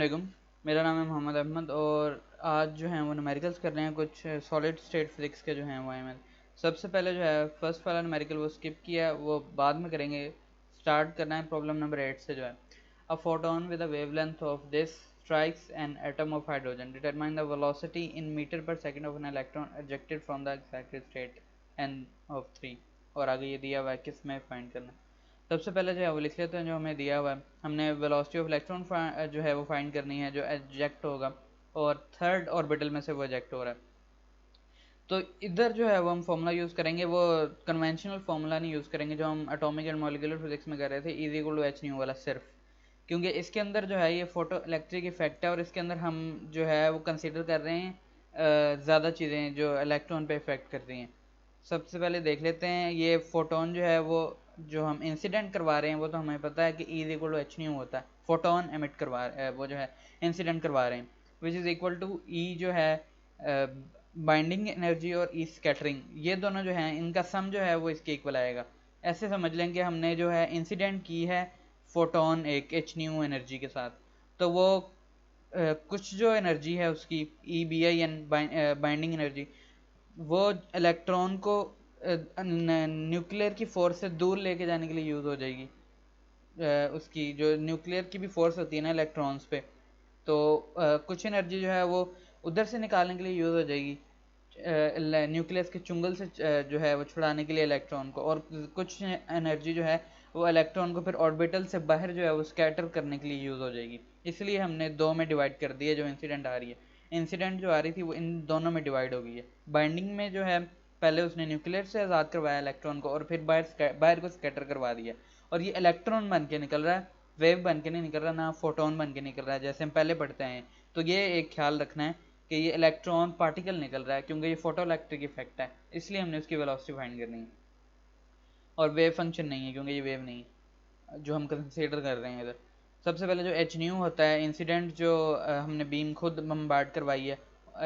वालेकुम। मेरा नाम है मोहम्मद अहमद और आज जो है वो न्यूमेरिकल्स कर रहे हैं, कुछ सॉलिड स्टेट फिजिक्स के जो हैं वो हैं। सबसे पहले जो है फर्स्ट वाला न्यूमेरिकल वो स्किप किया, वो बाद में करेंगे। स्टार्ट करना है प्रॉब्लम नंबर 8 से जो है। A photon with a wavelength of this strikes an atom of hydrogen. Determine the velocity in meter per second of an electron ejected from the excited state n of 3। और आगे ये दिया हुआ है किस में फाइंड करना है। सबसे पहले जो है वो लिख लेते हैं जो हमें दिया हुआ है। हमने वेलोसिटी ऑफ इलेक्ट्रॉन जो है वो फाइंड करनी है जो एजेक्ट होगा, और थर्ड ऑर्बिटल में से वो एजेक्ट हो रहा है। तो इधर जो है वो हम फॉर्मूला यूज़ करेंगे, वो कन्वेंशनल फॉर्मूला नहीं यूज़ करेंगे जो हम एटॉमिक एंड मॉलिक्यूलर फिजिक्स में कर रहे थे, is equal to h nu वाला सिर्फ। क्योंकि इसके अंदर जो है ये फोटो इलेक्ट्रिक इफेक्ट है और इसके अंदर हम जो है वो कंसिडर कर रहे हैं ज़्यादा चीज़ें जो इलेक्ट्रॉन पे इफेक्ट करती हैं। सबसे पहले देख लेते हैं ये फोटोन जो है वो जो हम इंसिडेंट करवा रहे हैं वो तो हमें पता है कि E is equal to h nu होता है। फोटोन एमिट करवा वो जो है इंसिडेंट करवा रहे हैं, विच इज़ इक्वल टू ई जो है बाइंडिंग एनर्जी और ई स्कैटरिंग, ये दोनों जो है इनका सम जो है वो इसके इक्वल आएगा। ऐसे समझ लें कि हमने जो है इंसिडेंट की है फोटोन एक एच न्यू एनर्जी के साथ, तो वो कुछ जो एनर्जी है उसकी E B I N binding energy, वो इलेक्ट्रॉन को न्यूक्लियर की फोर्स से दूर लेके जाने के लिए यूज़ हो जाएगी। उसकी जो न्यूक्लियर की भी फोर्स होती है ना इलेक्ट्रॉन्स पे, तो कुछ एनर्जी जो है वो उधर से निकालने के लिए यूज़ हो जाएगी न्यूक्लियस के चुंगल से जो है वो छुड़ाने के लिए इलेक्ट्रॉन को, और कुछ एनर्जी जो है वो इलेक्ट्रॉन को फिर ऑर्बिटल से बाहर जो है वो स्कैटर करने के लिए यूज़ हो जाएगी। इसलिए हमने दो में डिवाइड कर दिया जो इंसिडेंट आ रही है। इंसिडेंट जो आ रही थी वो इन दोनों में डिवाइड हो गई है। बाइंडिंग में जो है पहले उसने न्यूक्लियर से आज़ाद करवाया इलेक्ट्रॉन को और फिर बाहर को स्कैटर करवा दिया, और ये इलेक्ट्रॉन बन के निकल रहा है, वेव बन के नहीं निकल रहा, ना फोटोन बन के निकल रहा है जैसे हम पहले पढ़ते हैं। तो ये एक ख्याल रखना है कि ये इलेक्ट्रॉन पार्टिकल निकल रहा है क्योंकि ये फोटो इलेक्ट्रिक इफेक्ट है, इसलिए हमने उसकी वेलोसिटी फाइंड करनी है। और वेव फंक्शन नहीं है क्योंकि ये वेव नहीं है जो हम कंसिडर कर रहे हैं इधर। सबसे पहले जो एच न्यू होता है इंसिडेंट जो हमने बीम खुद बम्बार्ड करवाई है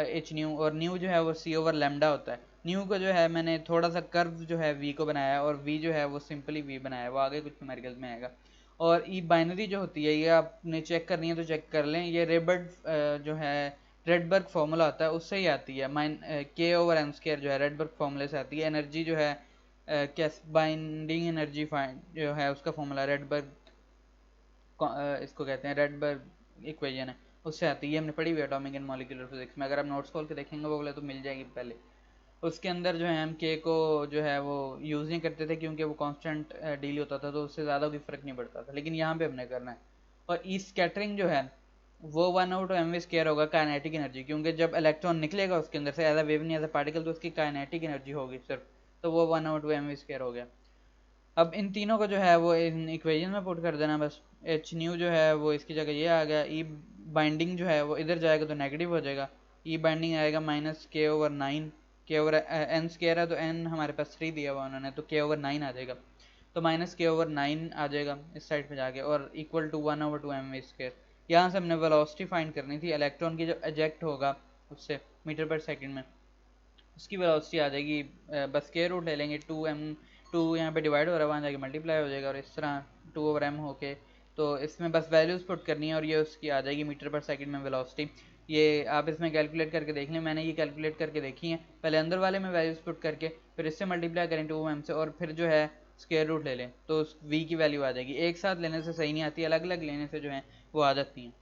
एच न्यू, और न्यू जो है वो सी ओवर लेमडा होता है। न्यू को जो है मैंने थोड़ा सा कर्व जो है वी को बनाया है, और वी जो है वो सिंपली वी बनाया है, वो आगे कुछ न्यूमेरिकल्स में आएगा। और ई बाइनरी जो होती है ये आपने चेक करनी है तो चेक कर लें, ये रेबर्ड जो है रेडबर्ग फार्मूला होता है उससे ही आती है। के ओवर एम स्केयर जो है रेडबर्ग फार्मूले से आती है। एनर्जी जो है कैस बाइंडिंग एनर्जी फाइंड जो है उसका फॉर्मूला रेडबर्ग इसको कहते हैं रेडबर्ग इक्वेशन है, उससे आती है। हमने पढ़ी हुई एटॉमिक एंड मॉलिक्यूलर फिजिक्स में, अगर आप नोट्स खोल के देखेंगे वो बोले तो मिल जाएगी पहले। उसके अंदर जो है हम के को जो है वो यूज़ नहीं करते थे क्योंकि वो कांस्टेंट डील होता था तो उससे ज़्यादा कोई फ़र्क नहीं पड़ता था, लेकिन यहाँ पे हमने करना है। और ई स्कैटरिंग जो है वो 1/2 mv² होगा काइनेटिक एनर्जी, क्योंकि जब इलेक्ट्रॉन निकलेगा उसके अंदर से एज अ वेव नहीं एज अ पार्टिकल तो उसकी काइनेटिक एनर्जी होगी सिर्फ, तो वो 1/2 mv² हो गया। अब इन तीनों को जो है वो इन इक्वेशन में पुट कर देना बस। एच न्यू जो है वो इसकी जगह ये आ गया, ई बाइंडिंग जो है वो इधर जाएगा तो नेगेटिव हो जाएगा, ई बाइंडिंग आएगा -k/9। के ओवर एन स्केयर है तो एन हमारे पास 3 दिया हुआ उन्होंने, तो k/9 आ जाएगा, तो -k/9 आ जाएगा इस साइड पे जाके, और इक्वल टू 1/2 mv²। यहाँ से हमने वेलोसिटी फाइंड करनी थी इलेक्ट्रॉन की जो एजेक्ट होगा उससे मीटर पर सेकंड में, उसकी वेलोसिटी आ जाएगी। बस स्क्वायर रूट ले लेंगे 2 यहाँ पे डिवाइड हो रहा है, वहाँ जाके मल्टीप्लाई हो जाएगा, और इस तरह 2/m होके, तो इसमें बस वैल्यूज़ पुट करनी है और ये उसकी आ जाएगी मीटर पर सेकंड में वेलोसिटी। ये आप इसमें कैलकुलेट करके देख लें, मैंने ये कैलकुलेट करके देखी है, पहले अंदर वाले में वैल्यूज़ पुट करके फिर इससे मल्टीप्लाई करें 2m से, और फिर जो है स्क्वायर रूट ले लें तो उस v की वैल्यू आ जाएगी। एक साथ लेने से सही नहीं आती, अलग अलग लेने से जो है वो आ जाती हैं।